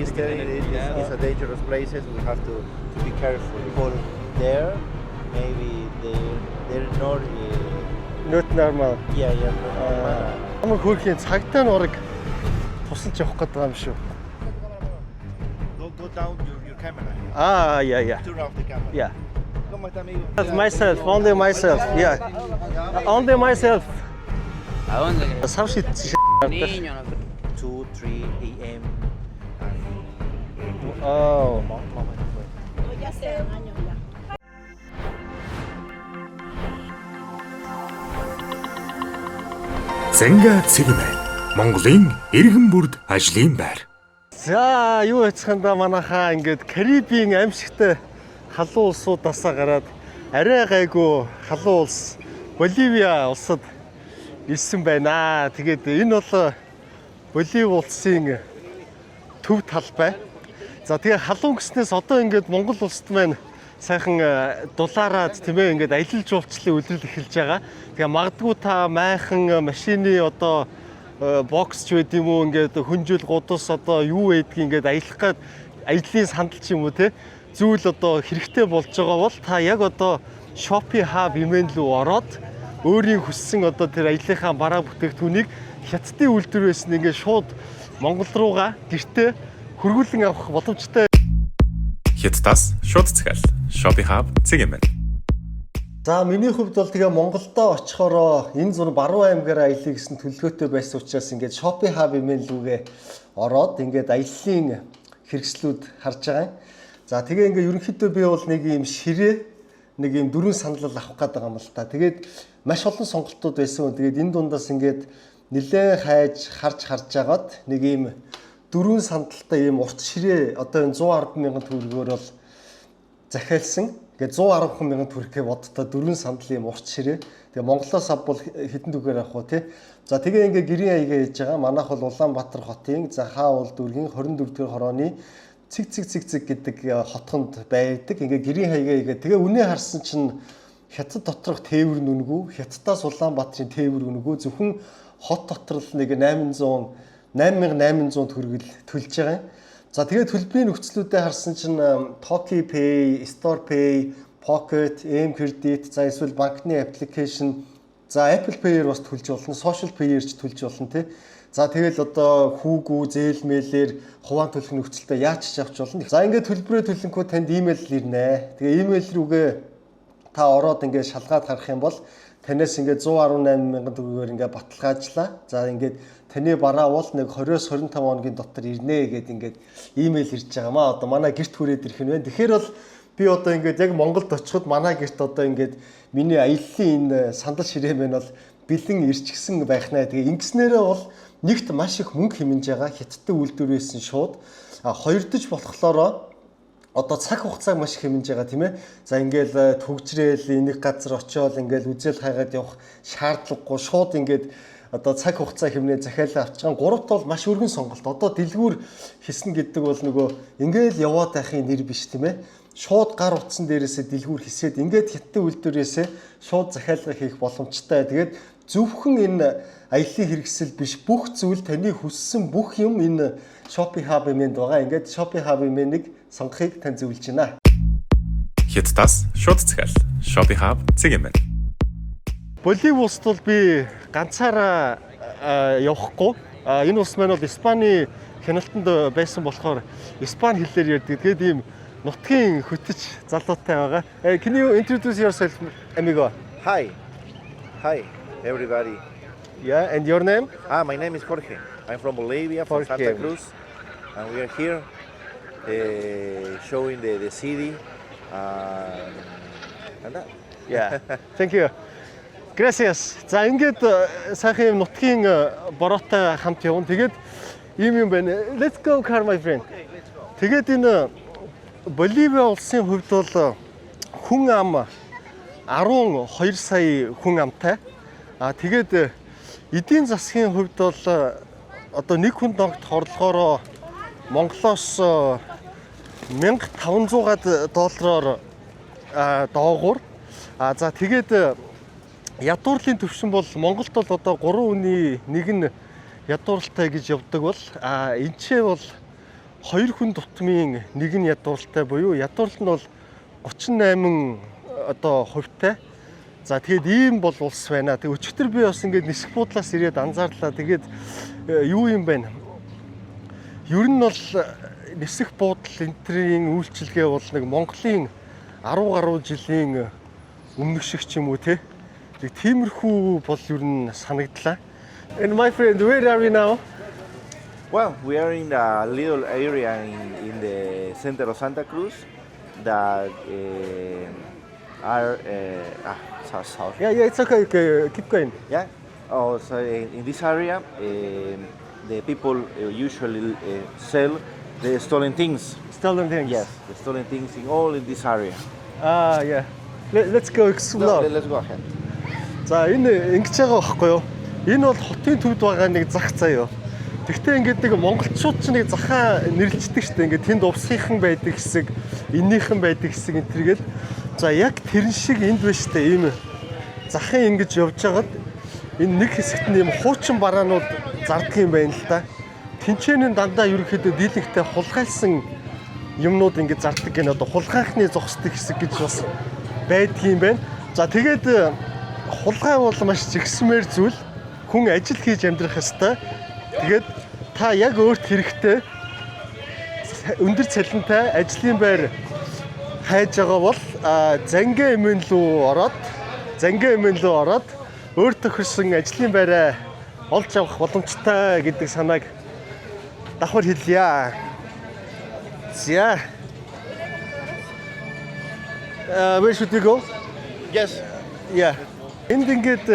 Easter is a dangerous places. We have to be careful. People there, maybe they're Not normal. yeah, not normal. Амар хөөрхийн цагтаа нураг тусалж явах гэдэг юм шүү. Go down your camera. Yeah. Turn off the camera. Yeah. ¿Cómo está, amigo? Only myself. Yeah. Only myself. ¿A dónde querés? Savshit. Niño, no. 2, 3 a.m. Oh. Ya hace años ya. Зэнгэ цэгмэн Монголын иргэн бүрд ажлын байр. За, юу яцхандаа манайхаа ингээд Карибын аймшигтай халуун улсуудаасаа гараад арай гайгүй халуун улс Боливиа улсад ирсэн байна. Тэгээд энэ бол Боливи улсын төв талбай. За тэгээ халуун гэснээс одоо ингээд Монгол улсад маань сайхан дулаараад тийм ээ ингээд аялал жуулчлалын үйлрэл эхэлж байгаа. Тэгээ магадгүй та майхан машины одоо бокс ч байд юм уу ингээд хүнжил гудас одоо юу байдгийг ингээд аялах гээд аяллаа сандал ч юм уу те зүйл одоо хэрэгтэй болж байгаа бол та яг одоо Shopee Hub имэн рүү ороод өөрийн хүссэн одоо тэр аяллахаа бараа бүтээгдэхүүнийг хятадын үйлдвэрээс нь ингээд шууд Монгол руугаа гэртээ хөргүүлэн авах боломжтой. Хятадаас шууд захиал Shopee Hub цэгмэн. За миний хувьд бол тэгээ Монголдо очихороо энэ зур Баруун аймгаар аялъя гэсэн төлөвлөгөөтэй байсан учраас ингээд Shopee Hub имэйл рүүгээ ороод ингээд аяллаа хэрэгслүүд харж байгаа юм. За тэгээ ингээд ерөнхийдөө би бол нэг юм ширээ нэг юм дөрвөн саналал авах гэдэг юм л та. Тэгээд маш олон сонголтууд байсан. Тэгээд энэ дундаас ингээд нэлээд харж агаад нэг юм дөрвөн сандалтай ийм урт ширээ одоо энэ 110 мянган төгрөгөөр бол захиалсан. Тэгээд 110 мянган төгрөгийг боддоо дөрвөн сандал ийм урт ширээ. Тэгээ Монголоос авбал хэдэн төгрөөр авах вэ те. За тэгээ ингээ гэрийн аягаа хийж байгаа. Манайх бол Улаанбаатар хотын Захаа уул дүүргийн 24 дугаар хорооны цэг гэдэг хотгонд байдаг. Ингээ гэрийн аягаа хийгээ. Тэгээ үнэ харсан чинь Хятад доторх тээвэр нүнгүү, Хятадаас Улаанбаатарын тээвэр нүнгүү зөвхөн хот дотор л нэг 8800 төгрөг төлж байгаа юм. За тэгээд төлбөрийн нөхцлүүдэд харсан чинь Toki Pay, Store Pay, Pocket, M Credit, за эсвэл банкны аппликейшн, за Apple Pay-ээр бас төлж болно, Social Pay-ээр ч төлж болно тий. За тэгэл одоо хүүгүү, зээл мэйлээр хувийн төлөх нөхцөлтэй яаж ч авч болно. За ингээд төлбөрөө төлөнкөө танд имэйл ирнэ. Тэгээ имэйл рүүгээ та ороод ингээд шалгаад харах юм бол танаас ингээд 118 мянган төгрөгөөр ингээд баталгаажлаа. За ингээд таны бараа бол нэг 20-25 хоногийн дотор ирнэ гэд ингээд имэйл ирж байгаамаа. Одоо манай гэрт хүрээд ирэх нь байна. Тэгэхээр бол би одоо ингээд яг Монголд очиход манай гэрт одоо ингээд миний аяллаа энэ сандал ширээ мэн бол бэлэн ирчихсэн байхнаа. Тэгээ ингэснээрээ бол нэгт маш их мөнгө хэмнэж байгаа хятадтай үйлдвэрээс нь шууд хоёрдож болохлоороо одоо цаг хугацааг маш их хэмнэж байгаа тийм ээ. За ингээл төгжрэл энийг газар очиод ингээл үзэл хайгаад явах шаардлагагүй шууд ингээд одоо цаг хугацаа хэмнээ захиалаа авчихсан. Гуравт бол маш өргөн сонголт. Одоо дэлгүүр хийсэн гэдэг бол нөгөө ингээл яваад байхын нэр биш тийм ээ. Шууд гар утсан дээрээсээ дэлгүүр хийсээд ингээд хятадын үйлдвэрээсээ шууд захиалга хийх боломжтой. Тэгээд зөвхөн энэ аяллаа хэрэгсэл биш бүх зүйл таны хүссэн бүх юм энэ Shopee Hub имэнд байгаа. Ингээд Shopee Hub имэнийг сонгохыг тань зөвлөж байна. Хятадаас шууд захиал Shopee Hub цэгмэн. Боливи улсад бол би ганцаараа явахгүй. Энэ улс маань бол Испани хяналтанд байсан болохоор Испани хэлээр ярьдаг. Тэгээд ийм нутгийн хөтөч залуутай байгаа. Can you introduce yourself, amigo? Hi everybody. Yeah, and your name? My name is Jorge. I'm from Bolivia, from Jorge. Santa Cruz, and we are here showing the city and that. Yeah. Thank you. Gracias. За ингээд сайхан юм нутгийн бороотой хамт явна. Тэгээд ийм юм байна. Let's go car my friend. Тэгээд энэ Боливи улсын хувьд бол хүн ам 12 сая хүн амтай. Тэгээд эдийн засгийн хувьд бол одоо нэг хүн дongт хорлохоор Монголоос $1500 доогуур. За тэгээд ядуурлын төвшин бол Монголд бол одоо 3 үний нэг нь ядууралтай гэж явдаг бол энэчээ бол 2 хүн тутмын нэг нь ядууралтай буюу ядуурал нь бол 38 одоо хувьтай. За тэгээд ийм бол улс байна. Тэг өчигдөр би бас ингээд нисэх буудлаас ирээд анзаарлаа. Тэгээд юу юм бэ? Ер нь бол нисэх буудал энтрийн үйлчилгээ бол нэг Монголын 10 гаруй жилийн өмнөх шиг ч юм уу те. Тэг тиймэрхүү бол ер нь санагдлаа. And my friend, where are we now? Well, we are in a little area in the center of Santa Cruz that are sorry. Yeah, it's okay. Keep going. Yeah. Oh, so in this area, the people usually sell the stolen things. Stolen things. Yes, the stolen things all in this area. Yeah. Let's go explore. Let's go ahead. За энэ ингэж байгаа байхгүй юу? Энэ бол хотын төвд байгаа нэг зах заа юу. Тэгвэл ингээд нэг монголчууд ч нэг захаа нэрлждэг шүү дээ. Ингээд тэнд увсгийнхан байдаг хэсэг, эннийхэн байдаг хэсэг энэ төргээл. За яг тэрэн шиг энд байна шүү дээ. Ийм захын ингэж явж хагаад энэ нэг хэсэгт нь ийм хуучин бараанууд зардаг юм байна л да. Тэнцэнийн дандаа ерөнхийдөө дийлэнхтэй хулгайлсан юмнууд ингэж зардаг гэнэ одоо хулгайхны зогсдог хэсэг гэж бас байдаг юм байна. За тэгээд хулгай бол маш жигсмээр зүйл. Хүн ажил хийж амьдрах ёстой. Тэгээд та яг өөрт хэрэгтэй өндөр цалинтай ажлын байр хайж байгаа бол зангийн эмэн рүү ороод өөр тохирсон ажлын байраа олж авах боломжтой гэдэг санааг давхар хэлье. За. Where should we go? Yes. Yeah. Энд ингээд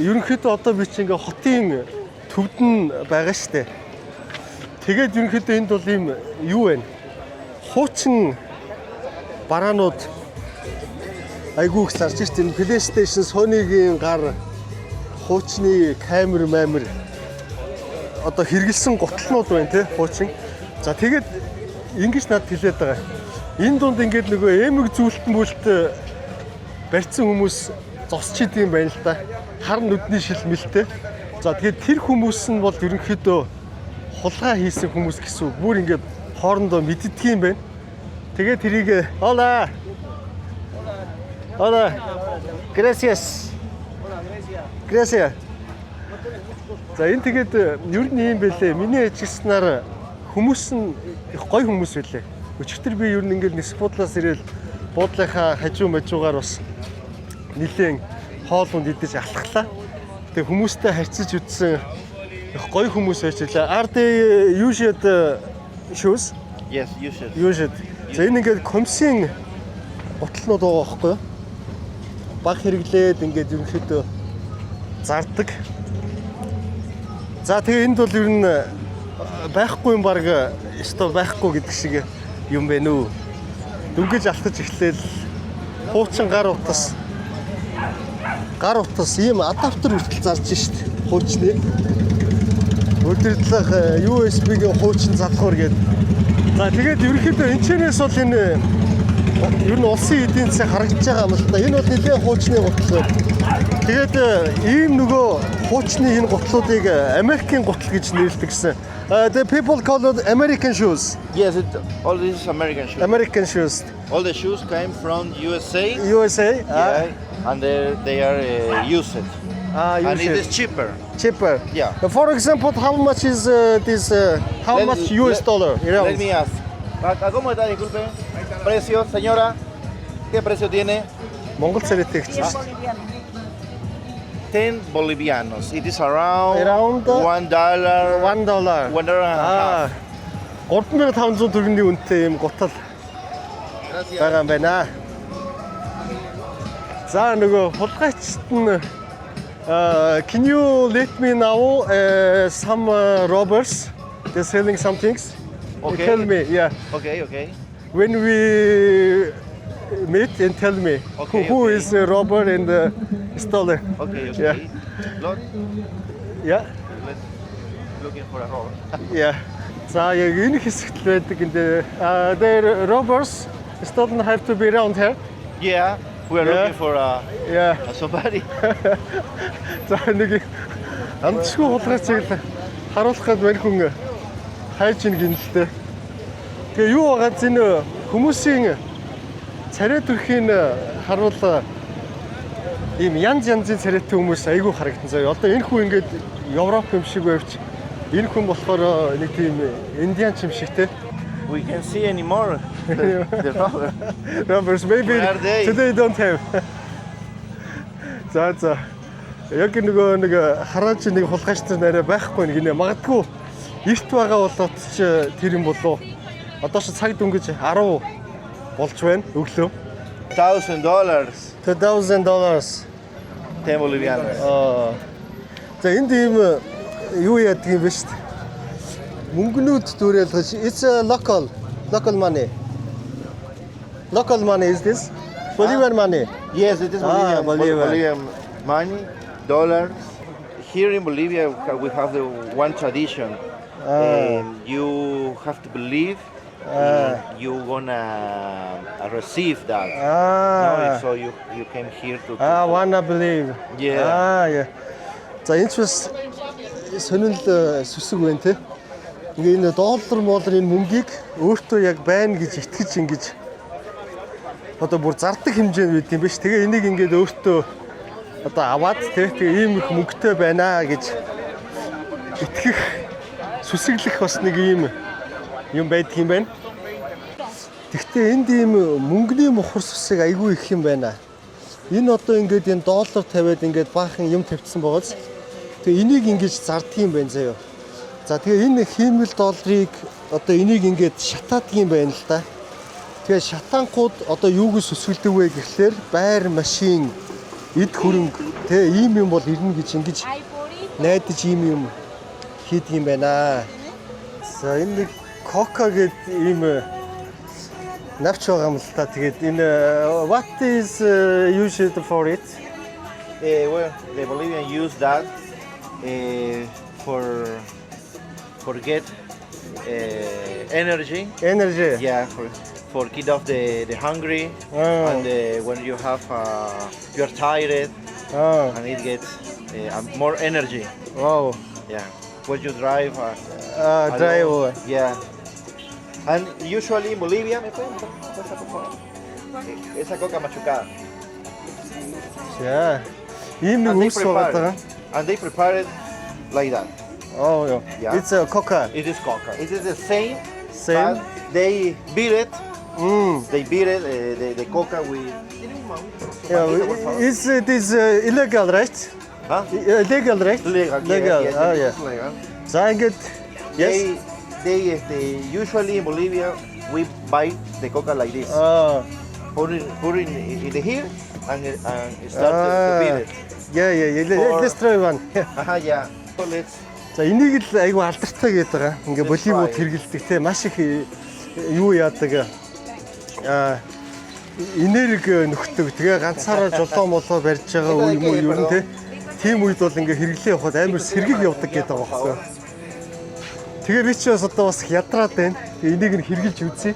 ерөнхийдөө одоо би чи ингээ хотын төвд нь байгаа штэ. Тэгээд ерөнхийдөө энд бол ийм юу вэ? Хуучин бараанууд айгүй их зарж штэ. Энэ PlayStation Sony-гийн гар хуучны камер одоо хэрэгэлсэн гутлнууд байна те хуучин. За тэгээд ингэж надад хэлээд байгаа. Энэ дунд ингээд нөгөө эмэг зүйлтэн бүлт барьсан хүмүүс зогсч идэг юм байна л да. Хар нүдний шилмэлтэй. За тэгээд тэр хүмүүс нь бол ерөнхийдөө хулгай хийсэн хүмүүс гэсэн үг. Бүр ингээд хоорондоо мэддэг юм байна. Тэгээд тэрийг Hola. Gracias. Gracias. За энэ тэгээд ер нь юм бэлээ. Миний ажилласнаар хүмүүс нь их гоё хүмүүс байлээ. Өчигдөр би ер нь ингээд нисэх буудлаас ирэл буудлынхаа хажуу мажуугаар бас нилээн хоолунд идэж алхахлаа. Тэг хүмүүстэй харьцаж үзсэн их гоё хүмүүс байжлаа. Are they used shoes? Yes, you should. Used. За энэ ингээд комсын гутлнууд байгаа байхгүй юу? Баг хэрэглээд ингээд ерөнхийдөө зардаг. За тэгээ энд бол ер нь байхгүй юм баг өстой байхгүй гэдэг шиг юм байна уу? Дүнгэж алхаж эхлээл хуучин гар утас ийм адаптер хүртэл зарж шít хуучны. Өдөрлөх USB-гийн хуучин залхуур гэдэг. За тэгээд ерөнхийдөө энэчнээс бол энэ ер нь улсын эдийн засаг харагдаж байгаа юм л да. Энэ бол нэлээд хуучны гутал. Тэгээд ийм нөгөө хуучны энэ гутлуудыг Америкийн гутал гэж нэрлэдэг гэсэн. The people call it American shoes. Yes, all this is American shoes. American shoes. All the shoes came from USA. USA. Yeah, and they are used. And it is cheaper. Cheaper. Yeah. For example, how much is this? How much US dollar? Let me ask. ¿Cómo está? Disculpe. Precio, señora. ¿Qué precio tiene? Монгол царайтай гэж. 10 bolivianos. It is around $1. $1. $1.50. 3500 төгрөгийн үнэтэй юм гутал байгаа юм байна. За нөгөө хулгайчт нь can you let me know some robbers? They're selling some things. Okay. Tell me, yeah. Okay. When we meet and tell me who is a robber and stolen. Okay. Yeah. Look, Yeah. let's looking for a robber. Yeah. За яг энэ хэсэгт байдаг энэ the robbers stolen have to be around here. Yeah, we are looking for Yeah. somebody. За нэг амтшгүй хулгайчийг харуулах гээд мань хүн хайж ийн гинэлтэй. Тэгээ юу байгаа зэн хүмүүсийн царай төрхийн харуул ийм янзын царайтай хүмүүс айгүй харагдсан заяа. Одоо энэ хүн ингээд Европ юм шиг байвч энэ хүн болохоор нэг тийм индиан юм шиг те. We can see anymore the rubber. Rubbers maybe Where are they? today don't have. За. Яг нэг харааж нэг хулгайчтай нарай байхгүй нэг нэ магадгүй эрт байгаа болоод ч тэр юм болов. Одоо ч цаг дөнгөж 10 болж байна өглөө. $1,000. $2,000. 10 bolivianos. За энд ийм юу яадаг юм бэ шүү дээ. Мөнгнүүд дүрэлгэж it's a local money. Local money is this? Bolivian money. Yes, it is Ah, Bolivian, Bolivian. Bolivian money, dollars. Here in Bolivia, we have the one tradition. You have to believe you're gonna receive that. No, so you came here to. Wanna believe. Yeah. Yeah. За энэ ч бас сонирхол сүсэг байна те. Ингээ энэ доллар энэ мөнгийг өөртөө яг байна гэж итгэж ингэж одоо бүр зардаг хэмжээнд байд юм биш. Тэгээ энийг ингээд өөртөө одоо аваад тэгээ ийм их мөнгөтэй байна гэж итгэх сүсэглэх бас нэг ийм юм байдаг юм байна. Гэхдээ энд ийм мөнгөний мухар сүсэг айгүй их юм байна. Энэ одоо ингээд энэ доллар тавиад ингээд баахан юм тавьчихсан байгааз тэгээ энийг ингэж зарддаг юм байна заяа. За тэгээ энэ хиймэл долларыг одоо энийг ингээд шатаадаг юм байна л да. Тэгээ шатаанхууд одоо юуг сүсгэлдэг вэ гэхлээр байр машин эд хөрөнгө тэгээ ийм юм бол ирнэ гэж ингэж найдаж ийм юм хийдэг юм байна. За энэ нэг кока гэдэг ийм навч байгаа юм л та. Тэгээд энэ what is used for it? Well, the Bolivian use that for get energy. Energy. Yeah, for keep off the hungry and when you have you're tired and it gets more energy. Wow. Yeah, when you drive. Drive. Yeah, and usually in Bolivia, ¿me pueden pasar por favor? Esa coca machucada. Yeah. Ийм нэг үс байгаа. And they prepare it like that. Oh, Yeah. It's a coca. It is coca. It is the same. Same. But they beat it. They beat it. The coca with. Yeah, it is illegal, right? Huh? Legal, right? Legal. Legal. Yes, Oh, it yeah. is legal. За ингээд yes. They usually in Bolivia we buy the coca like this. Put it in the here and start to beat it. Yeah. Let's try one. Yeah. So let's. За энийг л айгүй алдартай гэдэг байгаа. Ингээ Боливууд хэрэгэлдэг те маш их юу яадаг энерги нөхдөг. Тэгээ ганцаараа жолоо молоо барьж байгаа үе юм уу ер нь те. Тийм үед бол ингээ хэрэглээ явахад амар сэргэг явдаг гэдэг байгаа байхгүй. Тэгээ би ч бас одоо бас ядраад байна. Энийг нь хэрэгжилж үзье.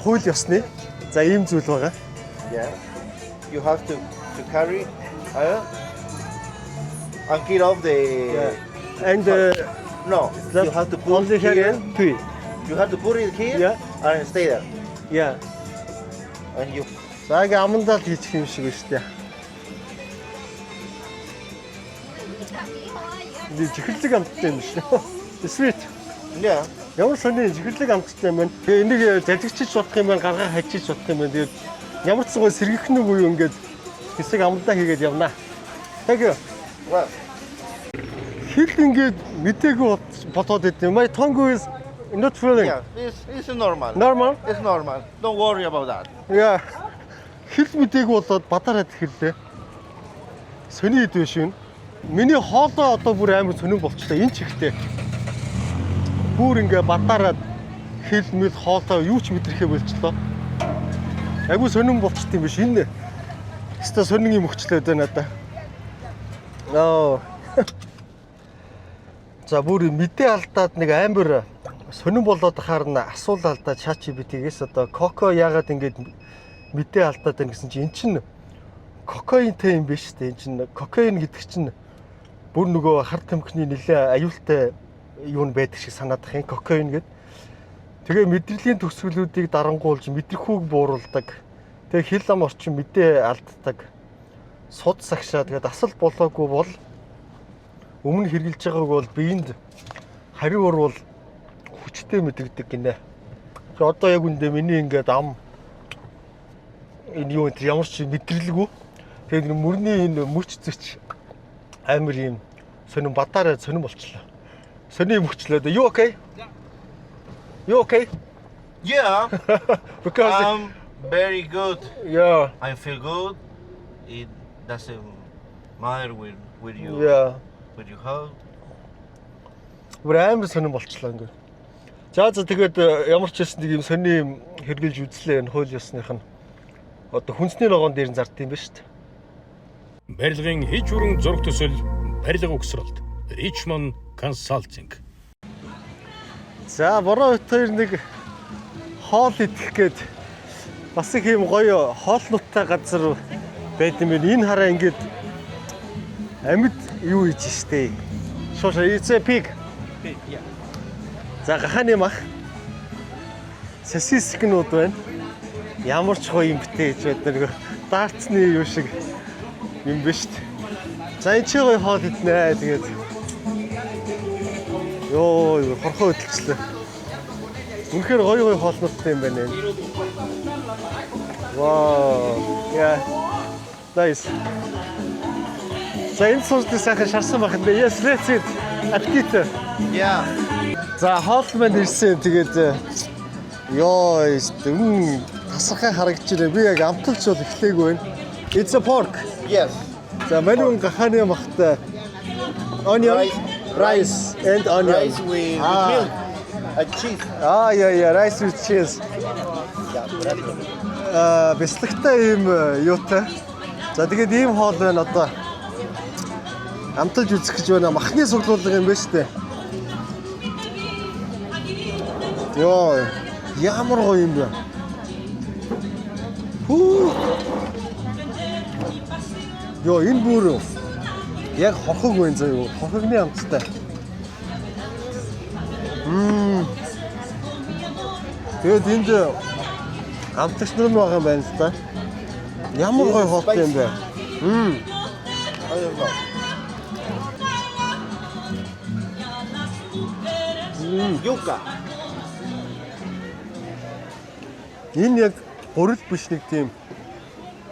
Хууль ёсны. За ийм зүйл байгаа. Yeah. You have to carry and get off the. And No, you have to put only here. here. You have to put it here and stay there. Yeah. And you. За ингээ амандаа л хийчих юм шиг байна шүү дээ. Ди чихэрлэг амттай юм шүү. Sweet. Yeah. Ямар сони чихэрлэг амттай юм бэ? Тэгээ энийг залгичиж бодох юм байна, гаргаа хачиж бодох юм байна. Тэгээд ямар ч зүйл сэргийх нэг үе ингээд хэсэг амандаа хийгээд явнаа. Thank you. Well. Хэл ингээд мдээгүй бодоод идэв. My tongue is not feeling. Yeah. It's normal. Normal? It's normal. Don't worry about that. Yeah. Хэл мдээгүй болоод бадараад ихэрлээ. Сони идэв шин. Миний хоолой одоо бүр амар сонирн болчихлоо энэ чихтэй. Бүр ингээ бадараад хэл мэл хоолой юу ч мэдрэхээ болчихлоо. Айгу сонирн болчихт юм биш энэ. Хэвээ сонирн юм өгчлээд байна надаа. За бүр мэдээ алдаад нэг амар сонирн болоод харна асуул алдаад ChatGPT-гээс одоо коко яагаад ингэж мэдээ алдаад байна гэсэн чинь эн чинь кокаинтэй юм биш үү? Эн чинь кокаин гэдэг чинь бүр нөгөө хард тамхины нэлээ аюултай юу н байдаг шиг санаадах юм кокаин гэдэг. Тэгээ мэдрэлийн төгсгөлүүдийг дарангуулж мэдрэхүүг бууруулдаг. Тэгээ хил ам орчин мэдээ алддаг. Суд сагшаа тэгээд асал болоогүй бол өмнө хэрглэж байгааг бол биеинд хариу урвал хүчтэй мэдэгдэг гинэ. Тэгээ одоо яг үндэ миний ингээд ам энэ юу энэ ямар ч мэдрэлгүй. Тэгээд мөрний энэ мөч зөч амар юм сонин бадаараа сонин болчлоо. Сонин мөчлөө. You okay? You okay? Yeah. Because I'm very good. yeah. I feel good. It doesn't matter with you. Yeah. With your health. Бүр амар сонин болчлоо ингээд. За тэгээд ямар ч байсан нэг юм сони юм хэрглэж үзлээ энэ хууль ёсных нь. Одоо хүнсний ногоон дээр нь зардсан юм ба шүү дээ. Барилгын хэж бүрэн зураг төсөл барилга угсралт Richmond Consulting. За бороо хоёр нэг хоол идэх гээд бас их юм гоё хоолнуудтай газар байд юм байна. Энэ хараа ингээд амьд юу хийж штэ. Шууша эцэ пиг. За гахааны мах. Сосискнууд байна. Ямар ч гоё юм битээ гэж бод нэг даарцны юу шиг юм ба штэ. За энэ ч гоё хоол иднэ. Тэгээд ёо хорхоо хөдөлчлээ. Үнэхээр гоё хоолнуудтай юм байна. Вау. Yeah. Nice. За энэ суултын сайхан шарсан байх юм бэ. Yes, let's eat. Аппетит. Yeah. За хоол маань ирсэн. Тэгээд ёо тасархай харагдаж байна. Би яг амталч бол эхлээгүй байна. It's a pork. Yes. За манайхан гахааны махтай onion, rice and onion. Rice with milk and cheese. Yeah, rice with cheese. Бэлтгэвтэй юм юутай. За тэгээд ийм хоол байна одоо. Амталж үзэх гэж байна. Махны суглуулга юм байна шүү дээ. Йоо, ямар гоё юм бэ? Хүү. Йоо, энэ бүр яг хорхог байна заа юу? Хорхогны амттай. Тэгээд энд амтлагч нар байгаа юм байна л да. Ямар гоё хоолтой юм бэ? I don't know. Yuca. Энэ яг гурил биш нэг тийм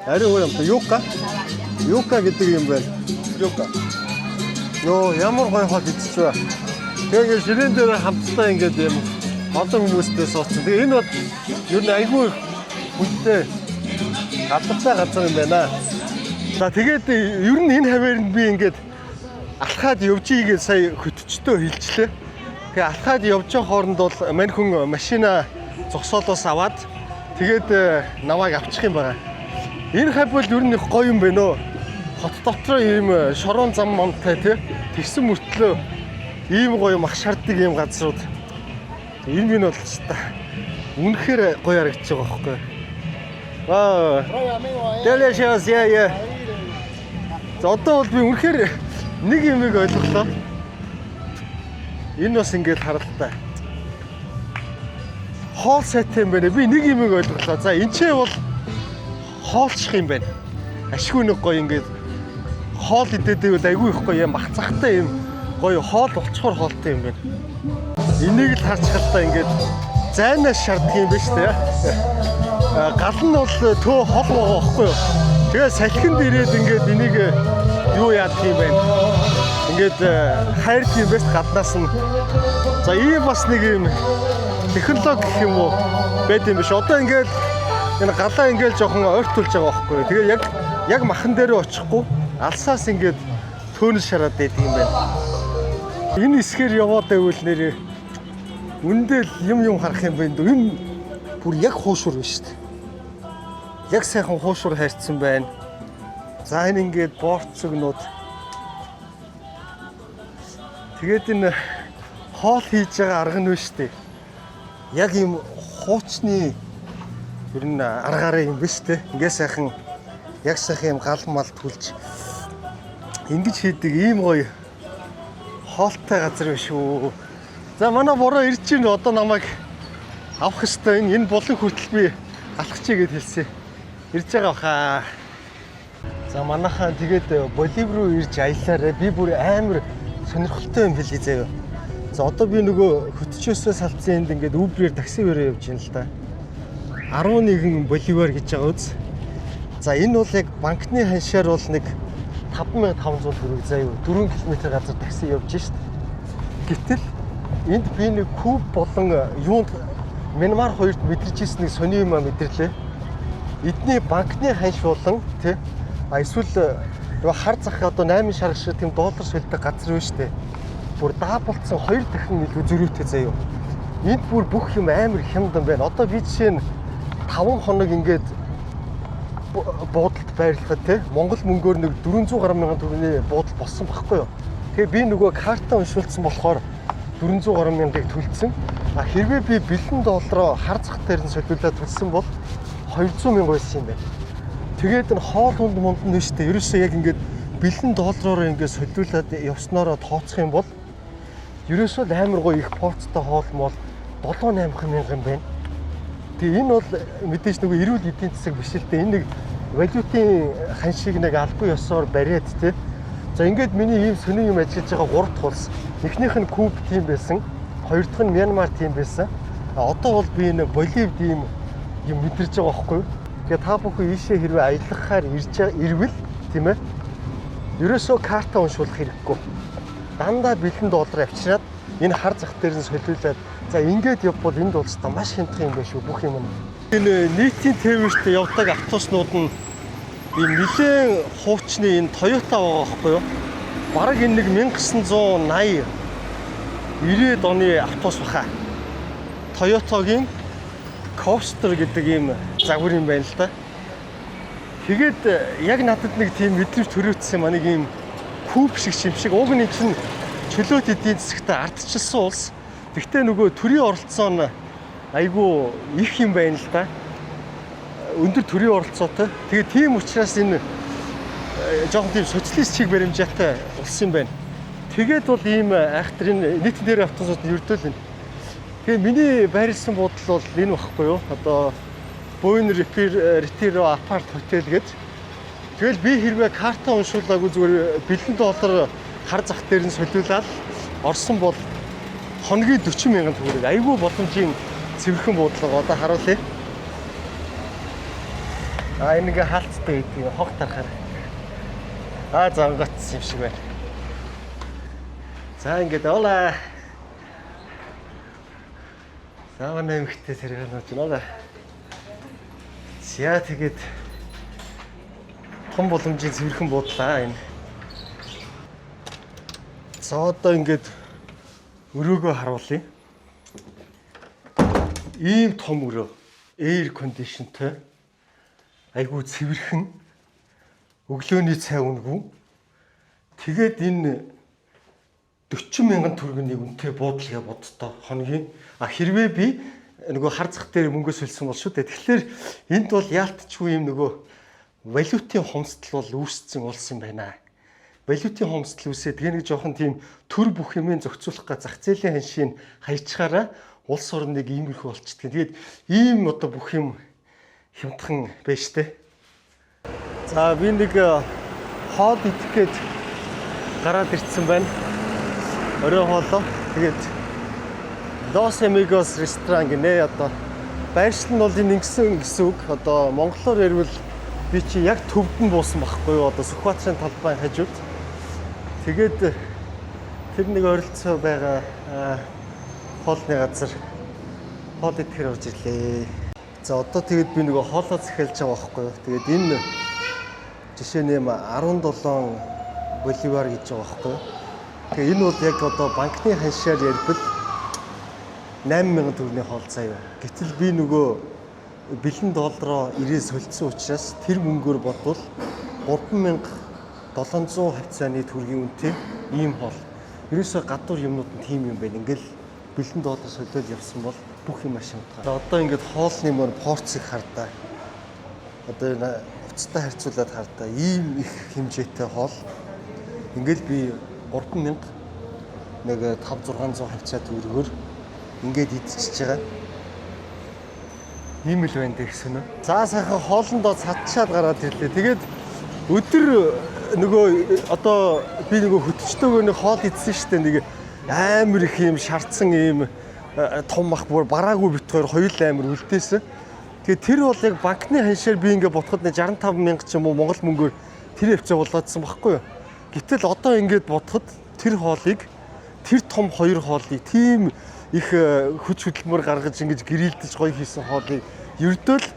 ариун өөр амт юка. Юка гэдэг юм байна. Yuca. Йоо, ямар гоё хоол идчихвэ. Тэгээд ширээн дээр хамтдаа ингээд юм олон хүмүүстэй сууцсан. Тэгээ энэ бол ер нь айгүй хүнтэй гадагтай газар юм байна. За тэгээд ер нь энэ хавьяанд би ингээд алхаад явж ийгээд сая хөтчтөө хилчлээ. Тэгээ алхаад явж байгаа хооронд бол мань хүн машина зогсоолоос аваад тэгээд навааг авчих юм байна. Энэ хавь бол ер нь их гоё юм байна өө. Хот дотроо ийм шорон зам мамтай тэгсэн мөртлөө ийм гоё мах шаарддаг ийм газрууд. Энэ минь бол ч та үнэхээр гоё харагдаж байгаа байхгүй. Аа. Delicious яа. За одоо бол би үнэхээр нэг юмыг ойлголоо. Энэ бас ингэж харалтаа. Хоол сайтай юм байна. Би нэг юмыг ойлголоо. За энэ ч бол хоолчих юм байна. Ашгүй нэг гоё ингэж хоол идээд байвал айгүй их гоё юм бахцахтай юм гоё хоол болцохоор хоолтой юм байна. Энийг л харцгаалтаа ингэж зайнаас шаарддаг юм байна шүү дээ. Гал нь бол төө хол байгаа байхгүй юу. Тэгээ салхинд ирээд ингэж энийг юу яадаг юм байна. Ингээд хайрт юм байна гаднаас нь. За ийм бас нэг юм технологи гэх юм уу байд юм биш. Одоо ингээд энэ галаа ингээд жоохон ойртуулж байгаа байхгүй юу. Тэгээ яг махан дээрээ очихгүй алсаас ингээд төөнс шараад байдаг юм байна. Энэ хэсгээр яваад байвал нэр үндэл юм харах юм байна. Энэ бүр яг хуушур байна шүү дээ. Яг сайхан хуушур хайрцсан байна. За энэ ингээд борцогнууд. Тэгээд энэ хоол хийж байгаа арга нь байна шүү дээ. Яг юм хуучны ер нь аргаараа юм байна шүү дээ. Ингээд сайхан яг сайхан юм гал мал түлж ингэж хийдэг ийм гоё хоолтой газар биш үү. За манай буруу ирж чинь одоо намайг авах ёстой. Энэ булан хүртэл би алах чий гэж хэлсэн. Ирж байгаа баха. За манайхаа тэгээд Боливи руу ирж аялаарэ. Би бүр амар сонирхолтой юм хэлье заяа. За одоо би нөгөө хөтчөөсөө салцсан энд ингээд Uber-ээр таксивэрээ явж байна л да. 11 боливар гэж байгаа үз. За энэ бол яг банкны ханшаар бол нэг 5500 төгрөг заяа 4 км газар такси явж шít. Гэтэл энд би нэг куб болон юунд Мянмар хоёрт мэдэрч ирсэн нэг сони юм мэдэрлээ. Эдний банкны ханш болон тий эсвэл нөгөө хар зах одоо 8 шарга шиг тийм доллар шилдэг газар байна шүү дээ. Бүр дааболцсон 2 дахин илүү зөрүүтэй заяа. Энд бүр бүх юм амар хямдан байна. Одоо би жишээ нь 5 хоног ингээд буудалд байрлахад тий Монгол мөнгөөр нэг 400 гаруй мянган төгрөгийн буудал болсон байхгүй юу. Тэгээ би нөгөө карта уншуулсан болохоор 400 гаруй мянгаыг төлсөн. А хэрвээ би бэлэн доллароо хар зах дээр нь солиулаад төлсөн бол 200 мянга байсан юм байна. Тэгээд энэ хоол хүнд монд нь шүү дээ. Ерөөсөө яг ингээд бэлэн доллараар ингээд солиулаад явсноороо тооцох юм бол ерөөсөө амар гоё их порцтой хоол мол 7-8 мянга юм байна. Тэгээ энэ бол мэдээж нөгөө эрүүл эдийн засаг биш л дээ. Энэ нэг валютын ханшийг нэг албан ёсоор бариад тий. За ингээд миний ийм сони юм ажиллаж байгаа 3 дахь улс. Эхнийх нь Куб тийм байсан. Хоёр дахь нь Мянмар тийм байсан. Одоо бол би энэ Боливд ийм юм мэдэрч байгаа байхгүй юу? Тэгээ та бүхэн ийшээ хэрвээ аялахаар ирвэл тийм ээ. Ерөөсөө карта уншуулах хэрэггүй. Дандаа бэлэн доллар авчираад энэ хар зах дээр нь солиулаад за ингээд явбал энд улстай маш хямдхан юм байна шүү бүх юм. Энэ нийтийн тээвэрт явдаг автобуснууд нь ийм нэлээд хуучны энэ Toyota байгаа байхгүй юу? Бараг энэ нэг 1980 90-ад оны автобус баха. Toyota-гийн Coaster гэдэг ийм загвар юм байна л да. Тэгээд яг надад нэг тийм мэдрэмж төрөөцсөн маань нэг ийм куб шиг шимшиг. Уг нь чинь чөлөөт эдийн засагт ардчилсан улс. Гэхдээ нөгөө төрийн оролцоо нь айгүй их юм байна л да. Өндөр төрийн оролцоотой. Тэгээд тийм учраас энэ жоохон тийм социалист чиг баримжаатай улс юм байна. Тэгээд бол ийм айхтар энэ нийт дээр автобусууд ердөөл байна. Тэгээд миний байрлсан буудал бол энэ багхгүй юу? Одоо Boeing Retiro Apart Hotel гэж. Тэгэл би хэрвээ карта уншуулаагүй зүгээр бэлэн доллар хар зах дээр нь солиулаад орсон бол хоногийн 40 мянган төгрөг. Айгүй боломжийн цэвэрхэн буудлага одоо харуулъя. Энэ ингээ хаалттай гэдэг хог тарахаар. Зангатсан юм шиг байна. За ингээд оолаа. Сава нэмэгтэй сэргэн нууч наа. Яа тэгээд том боломжийн цэвэрхэн буудлаа энэ. За одоо ингээд өрөөгөө харуулъя. Ийм том өрөө, air conditionтэй. Айгуу цэвэрхэн. Өглөөний цай өнгөө. Тэгээд энэ 40 мянган төгрөгийн үнэтэй буудлага бодтоо хоногийн. Хэрвээ би нөгөө хар зах дээр мөнгө сөлсөн бол шүү дээ. Тэгэхээр энд бол яалтчгүй юм нөгөө валютын хомсдол бол үүссэн улс юм байна. Валютын хомсдол үүсээ тэгээ нэг жоохон тийм төр бүх юмыг зохицуулах га зах зээлийн ханшийг хайчгаараа улс орныг иймэрхүү болчихдгийг. Тэгээд ийм одоо бүх юм хямдхан байж тээ. За би нэг хоол идэх гээд гараад ирсэн байна. Орой хоолоо. Тэгээд Los Amigos ресторан гинэ одоо байршил нь бол энэ ингэсэн гэсэн үг. Одоо монголоор ярил би чи яг төвдөн буусан байхгүй юу? Одоо Сүхбаатарын талбайн хажууд. Тэгээд тэр нэг ойролцоо байгаа хоолны газар хоол идэхээр орж ирлээ. За одоо тэгээд би нөгөө хоолоо захиалж байгаа байхгүй юу? Тэгээд энэ жишээ нь 17 боливар гэж байгаа байхгүй юу? Тэгээд энэ бол яг одоо банкны ханшаар ярил 8000 төгрөгийн хоол заяа. Гэтэл би нөгөө бэлэн доллароо ирээ солилцсон учраас тэр мөнгөөр бодвол 3700 хавцааны төгрөгийн үнэтэй ийм хоол. Ерөөсөө гадуур юмнууд нь тийм юм байна. Ингээл бэлэн доллар солиод явсан бол бүх юм маш хямдхан. Одоо ингээд хоолны мөр порцыг хардаа. Одоо энэ уцтай харьцуулаад хардаа. Ийм их хэмжээтэй хоол. Ингээл би 3000 нэг 5-600 хавцаа төгрөгөөр ингээд идчихэж байгаа. Ийм л байна гэсэн үү. За сайхан хоолндоо цадчаад гараад ирлээ. Тэгээд өдөр нөгөө одоо би нөгөө хөтчтөөгөө нэг хоол идсэн штэ нэг амар их юм шаардсан ийм том ах бүр бараагүй бит хоёр амар үлдээсэн. Тэгээд тэр бол яг банкны ханшаар би ингээд бодоход 65 мянга ч юм уу монгол мөнгөөр тэр хвцаа болоодсан байхгүй юу. Гэтэл одоо ингээд бодоход тэр хоолыг тэр том хоёр хоолыг тийм их хүч хөдөлмөр гаргаж ингэж гэрэлдэж гоё хийсэн хоолыг ердөө л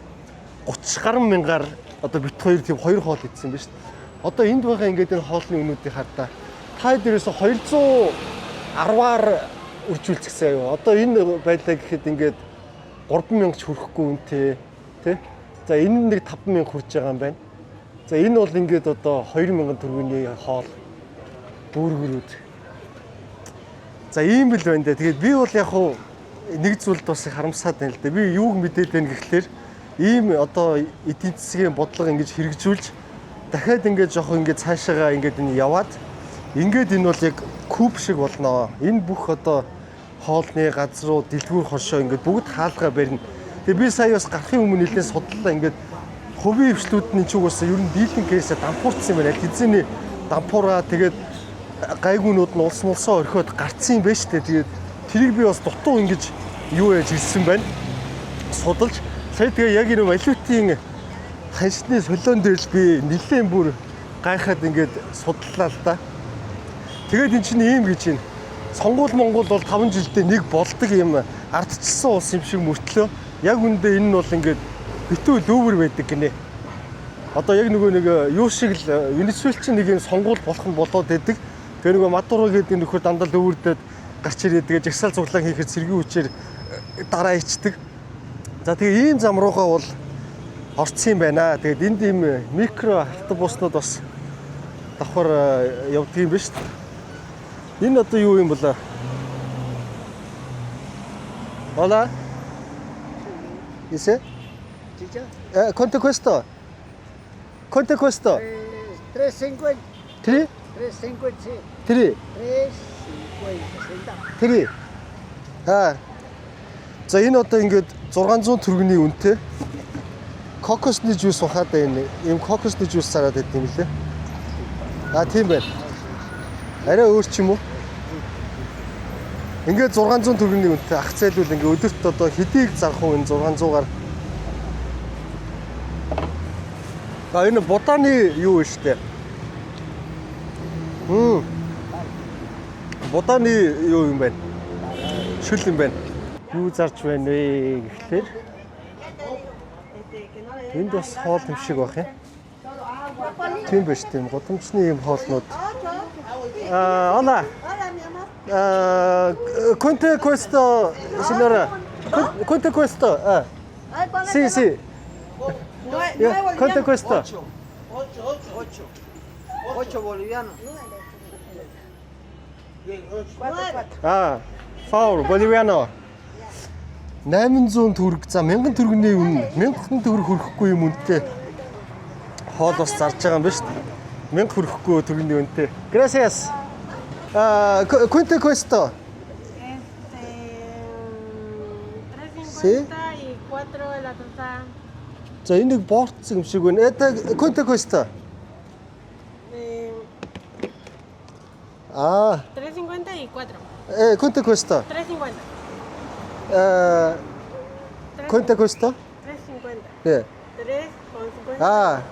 30 гаруй мянгаар одоо бит хоёр тийм хоёр хоол идсэн биз дээ. Одоо энд байгаа ингээд энэ хоолны үнүүдийг хардаа та дээрээс 210-аар үржүүлчихсэн юу. Одоо энэ байлаа гэхэд ингээд 3000 ч хүрэхгүй үнэтэй тий. За энэ нэг 5000 хүрж байгаа юм байна. За энэ бол ингээд одоо 2000 төгрөгийн хоол бүргэрүүд. За ийм л байна даа. Тэгээд би бол яг хуу нэг зүйлд бас их харамсаад байна л да. Би юуг мэдээд байна гэхлээр ийм одоо эдийн засгийн бодлого ингэж хэрэгжүүлж дахиад ингээд жоох ингээд цаашаага ингээд энэ яваад ингээд энэ бол яг куб шиг болно. Энэ бүх одоо хоолны газруу дэлгүүр хошоо ингээд бүгд хаалгаа барина. Тэгээ би сая бас гарахын өмнө нэлээд судлаа ингээд хувийн хвшлүүдний ч угаасаа ер нь дийлэн кейсээ дампуурсан юм байна. Хизээний дампуураа тэгээд гайгуунууд нь улсмолсоо орхиод гарцсан юм байна шүү дээ. Тэгээд тэрийг би бас дутуу ингэж юу яаж ирсэн байна. Судалж сая тэгээ яг энэ валютын ханшны солион дээр л би нэлээд бүр гайхаад ингээд судлаа л да. Тэгээд эн чинь ийм гэж байна. Сонгуул Монгол бол 5 жилдээ нэг болдог юм ардчилсан улс юм шиг мөртлөө яг үндэ энэ нь бол ингээд битүү лүүвэр байдаг гинэ. Одоо яг нөгөө нэг юу шиг л Венесуэл чинь нэг юм сонгуул болох нь болоод байдаг. Тэгээ нөгөө Мадуро гэдэг нөхөр дандаа лүүвэрдээд гарч ирээд тэгээ жагсаал цуглаан хийхэд сэргийн хүчээр дараа ичдэг. За тэгээ ийм зам руугаа бол орцсон юм байна. Тэгээд энд ийм микро автобуснууд бас давхар явдаг юм байна шүү дээ. Энэ одоо юу юм болоо? Hola. Dice? ¿Cuánto cuesta? ¿Cuánto cuesta? 350. ¿Три? 350, sí. ¿Три? 350. Три. За энэ одоо ингээд 600 төгрөгийн үнэтэй кокосны жуус ухаад байна. Ийм кокосны жуус зараад байт юм лээ. Тийм байна. Арай өөр ч юм уу? Ингээд 600 төгрөгийн үнэтэй ах зээлүүл ингээд өдөрт одоо хэдийг зарах уу энэ 600-аар. Энэ ботаны юу вэ штэ? Ботаны юу юм бэ? Шүл юм байна. Юу зарж байна вэ гэхлээр энд бас хоол юм шиг байх юм. Тийм байж тийм годамжны юм хоолнууд. Hola. ¿Cuánto cuesta, señora? ¿Cuánto cuesta? Sí, sí. ¿Cuánto cuesta? 8 bolivianos. Favor, boliviano. 800 төгрөг. За 1000 төгрөгийн үн 1000 төгрөг хүрэхгүй юм үнэтэй. Хоол бас зарж байгаа юм байна шүү дээ. 1000 хүрэхгүй төгрөгийн үнэтэй. Gracias. ¿Cuánto cuesta? 350 y 4 de la tostada. За энийг борцсон юм шиг байна. ¿Cuánto cuesta? 350 y 4. ¿Cuánto cuesta? 350. ¿Cuánto cuesta? 350. 예. 3.50.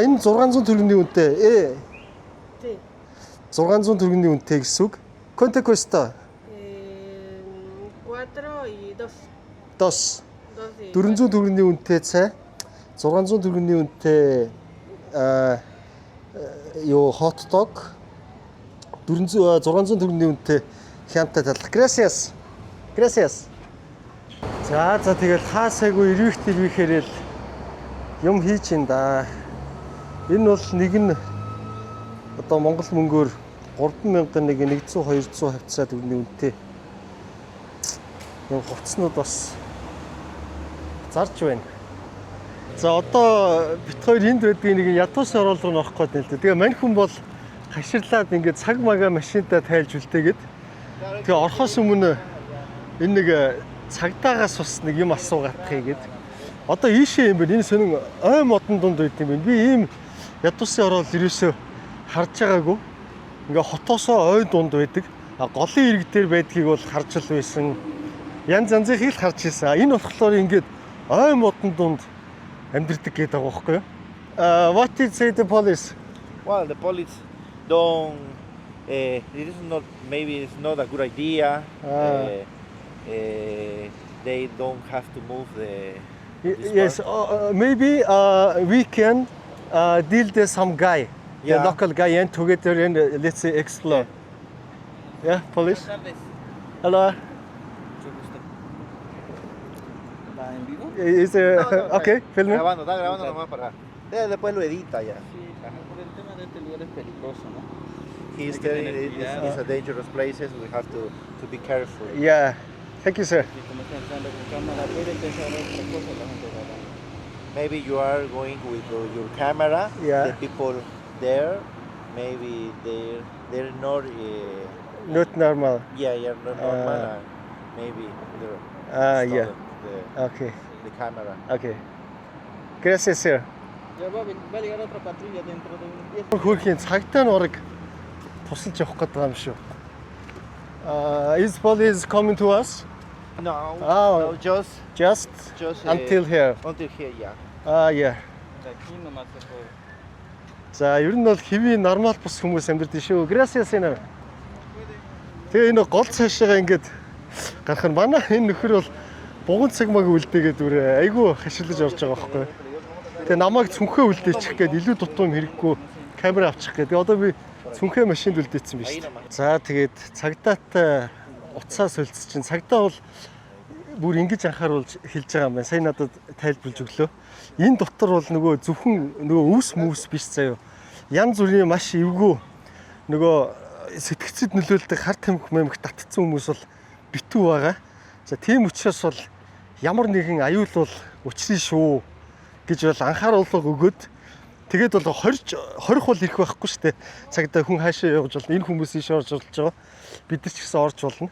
Энэ 600 төгрөгийн үнэтэй. Sí. 600 төгрөгийн үнэтэй гэсэн үг. ¿Cuánto cuesta? 4 y 2. 2. 2 y 400 төгрөгийн үнэтэй цай. 600 төгрөгийн үнэтэй юу hot dog. 600 төгрөгийн үнэтэй хямтай талах. Gracias. Gracias. За тэгэл хаасайгүй ирвэхтэй юм хийж ин да. Энэ бол нэг нь одоо монгол мөнгөөр 3000 нэг 100 200 хавцаа төгрөгийн үнэтэй. Юм хувцснууд бас зарж байна. За одоо бит хоёр энд байдгийг нэг ядуус орол руу норох гээд нэлээ. Тэгээ мань хүн бол хаширлаад ингээд цаг магаа машинтаа тайлж үлдээгээд тэгээ орхоос өмнө энэ нэг цагдаагаас бас нэг юм асуугаадах гээд одоо ийшээ юм байна. Энэ сонин ой модон дунд байт юм байна. Би ийм ядуусын орол ерөөсөө харж байгаагүй. Ингээ хотоосоо ой дунд байдаг. Голын ирэг дээр байдгийг бол харж л байсан. Янз янзыг л харж ирсэн. Энэ болохоор ингээд ой модон дунд амьдэрдэг гэдэг байгаа байхгүй юу? What did say the police? Well, the police don't. It is not. Maybe it's not a good idea. They don't have to move the. Yes, maybe we can deal with some guy, the Yeah. local guy, and together and let's say explore. Yeah, police. Hello. Is okay? Film me. Grabando, está grabando nomás para. Después lo edita ya. Por el tema de este lugar es peligroso, ¿no? He's telling it's a dangerous places. We have to be careful. Yeah. Thank you, sir. Y como están entrando con cámara, puede pensar otra cosa, la gente va a... Maybe you are going with your camera. Yeah. The people there, maybe they're not. Not normal. Yeah, not normal. And maybe they're Yeah. the Okay. camera. Okay. Gracias, sir. Ya va a llegar otra patrulla dentro de unos 10. Хөрхийн цагтаа нураг тусалж явах гэдэг юм шүү. Is police coming to us? No, Oh. no, just Just until here. until here, yeah. Yeah. Aquí nomás se puede. За ер нь бол хэвийн нормал бус хүмүүс амьдардаг шүү. Gracias энэ. Тэгээ энэ гол цаашаа ингээд гарах нь манай энэ нөхөр бол бугуун цагмааг үлдээгээд үр айгүй хашилж орж байгаа байхгүй. Тэгээ намайг цүнхээ үлдээчих гээд илүү дутуум хэрэггүй камера авчих гээд. Одоо би цүнхээ машинд үлдээсэн биз дээ. За тэгээд цагдаатай уцаа солилцсон чинь цагдаа бол бүр ингэж анхааруулж хэлж байгаа юм байна. Сайн надад тайлбарлаж өглөө. Энэ дотор бол нөгөө зөвхөн нөгөө өвс мөвс биш заяо. Янз бүрийн маш эвгүй нөгөө сэтгцэд нөлөөлдөг хар тамхи мэмх татцсан хүмүүс бол битүү байгаа. За тийм учраас бол ямар нэгэн аюул бол учрын шүү гэж бол анхааруулга өгөөд тэгээд бол 20 бол ирэх байхгүй шүү дээ. Цагдаа хүн хаашаа явж болно. Энэ хүмүүс ийш орж болж байгаа. Бид нар ч гэсэн орж болно.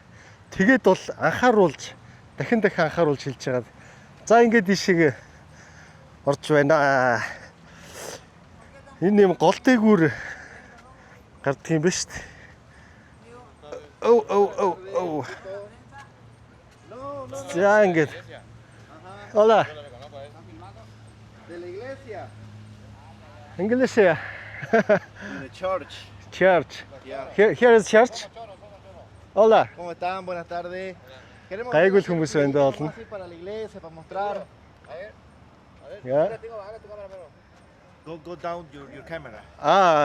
Тэгээд бол анхааруулж дахин анхааруулж хэлж байгаа. За ингээд ийшээ орж байна. Энэ юм гол дээгүүр гардаг юм ба шүү дээ. Oh. За ингээд. Hola. De la iglesia. Iglesia. In the church. Church. Yeah. Here is church. Hola. ¿Cómo están? Buenas tardes. Queremos Гайгүй хүмүүс байна даа болно. así para la iglesia para mostrar. Yeah. Go down your camera.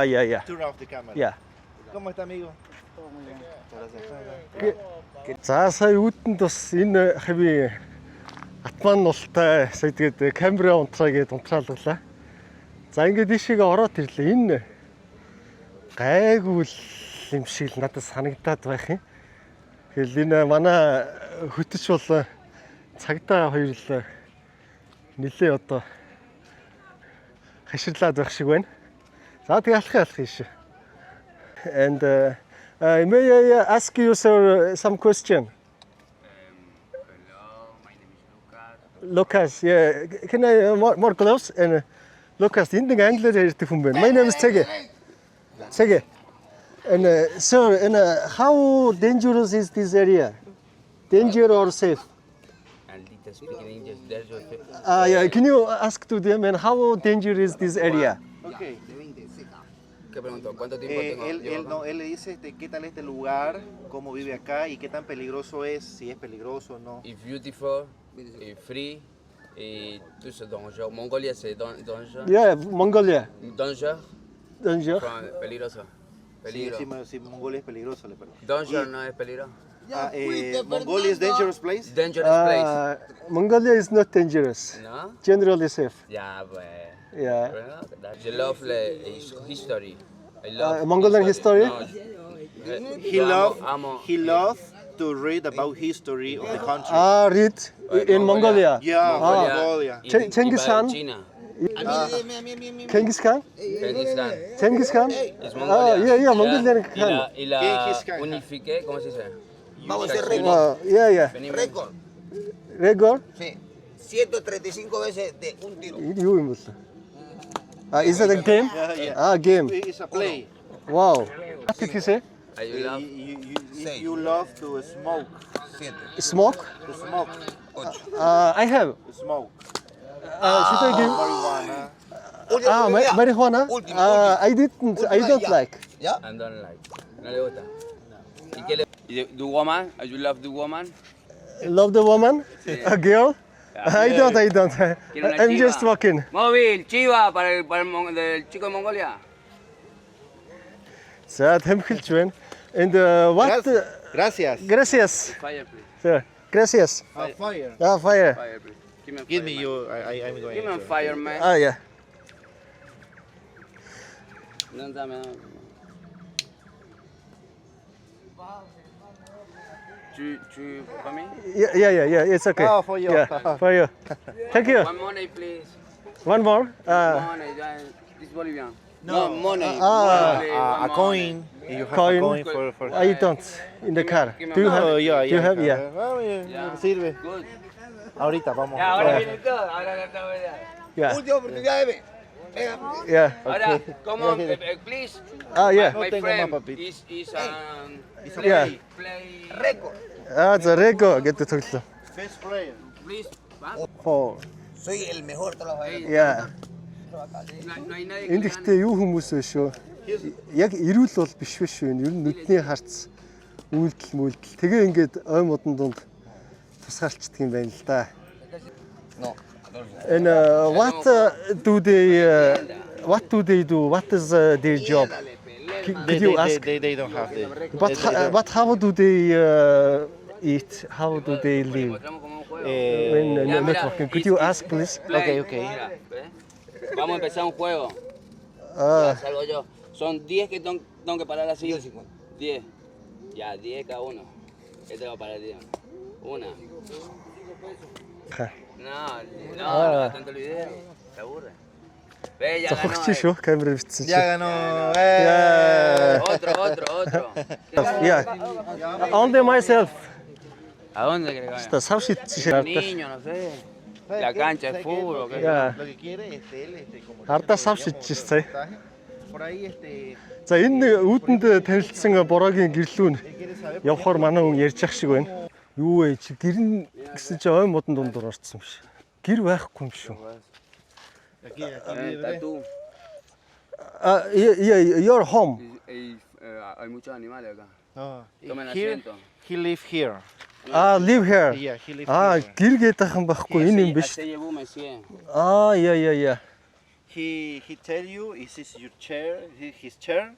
Yeah. Turn off the camera. Yeah. ¿Cómo está, amigo? За сая үүдэнд бас энэ хэвийн атман нултай сая тэгээд камера унтраа гээд унтраалглаа. За ингээд ийшээгээ ороод ирлээ. Энэ гайгүй юм шиг л надад санагдаад байх юм. Тэгэл энэ манай хөтөч бол цагдаа хоёр л нилээ одоо хаширлаад байх шиг байна. За тэгээ алах юм шүү. And may I ask you sir some question? Hello, my name is Lucas. Lucas, yeah. Can I more close? And Lucas, энэ нэг англиар ярьдаг хүн байна. My name is Tsege. Tsege. And sir, and how dangerous is this area? Danger or safe? A little speaking English, there's your... Yeah. Can you ask to them and how dangerous is this area? Okay. ¿Qué preguntó? ¿Cuánto tiempo tengo? Él le dice qué tal este lugar, cómo vive acá y qué tan peligroso es, si es peligroso o no. It's beautiful, it's free, et tout ce danger. Mongolia, c'est danger. Yeah, Mongolia. Danger, Danger. peligroso. Sí, Peligro. si Mongolia es peligroso, le pregunto. Danger no es peligro. Mongolia is dangerous place. Dangerous place. Mongolia is not dangerous. No? Generally safe. Yeah, but... Yeah. I love history. I love Mongolian history? He loves to read about history of the country. Read in Mongolia. Yeah, Mongolia. Mongolia. Genghis Khan? China. Genghis Khan? Kyrgyzstan. Genghis Khan? Es Ah, Mongolia. yeah, Mongolian Y Khan. la Genghis Khan. unifiqué, ¿cómo se dice? Vamos a hacer récord. Yeah. Venime. Récord. Record? Sí. 135 veces de un tiro. You in is that a game? Ah, game. It's a play. Wow. What did he say? I love. If you love to smoke, 7. Smoke? to smoke, I have. smoke. Should I give? Marijuana. Marijuana? Última. I don't like. ¿Ya? And don't like. No le gusta. ¿Y qué le? ¿Y the woman? You love the woman? Love the woman? A girl? I don't. Quiero una I'm chiva. just walking. Móvil, chiva para del chico de Mongolia. За тамхилж байна. And what? Gracias. Gracias. Fire, please. Sir. Gracias. Fire. Fire. Fire, please. Give me a Give fire, me man. you. I'm going. Give me a to- fire, man. Yeah. No, dame. For me? Yeah. It's okay. Oh, for you. Yeah, for you. Thank you. One money, please. One more. Money, this Bolivian. No, money. Ah. A coin. You have Coin. a coin for. I don't. In the car. Do you have? Oh, yeah, Do you have? Yeah. Yeah. Sirve. Good. Ahorita vamos. Ya, ahora viene todo. Ahora está bien. Yeah. Última oportunidad, bebé. Venga. Yeah. Ahora, come on, please. Yeah. No My tengo friend más, papito. is Yeah. play. Récord. За Rego гэдэг төрлөө. Best player. Please. ¿Va? Four. Soy el mejor trabajador. Yeah. No hay nadie que Энд le ихтэй юу хүмүүс вэ шүү? Яг эрүүл бол биш биш шүү. Ер нь нүдний харц үйлдэл. Тэгээ ингээд ой модон дунд тусгаалцдаг юм байна л да. No. And what do they do? What is their job? Could you ask? They don't have the. But how do they eat? How do they live? mostramos como un juego. When Ya, mira, networking? Could you ask, please? Play. Ok. Mira, ¿ves? Vamos a empezar un juego. Ah, Ya, salgo yo. Son 10 que tengo que parar así. 10. Ya, 10 cada uno. Este va a parar 10. Una. No, tanto el video. Se aburre. Ve, ya ganó. зогсож шүү. Камера бичсэн Ya чинь. ganó. Yeah. Otro. Yeah. Only myself. ¿A dónde querés que vaya? Сав шидсэн шээ. Niño, no sé. La cancha de fútbol, ¿o qué? Yeah. Lo que quiere él, como. Ардаа сав шидэж сая. Por ahí За энэ үүдэнд танилцсан бороогийн гэрлүүн явхаар манай хүн ярьж ах шиг байна. Юу вэ чи гэр гэсэн чи ой модон дундуур орцсон биш. Гэр байхгүй юм шүү. Tatú. Your home. Hay muchos animales acá. No. Tomen Here, asiento. he live here. Live here. Yeah, he live here. Гэр гэдэг юм байхгүй энэ юм биш. Se llevó un mesía. Yeah. He tell you is this your chair? His chair?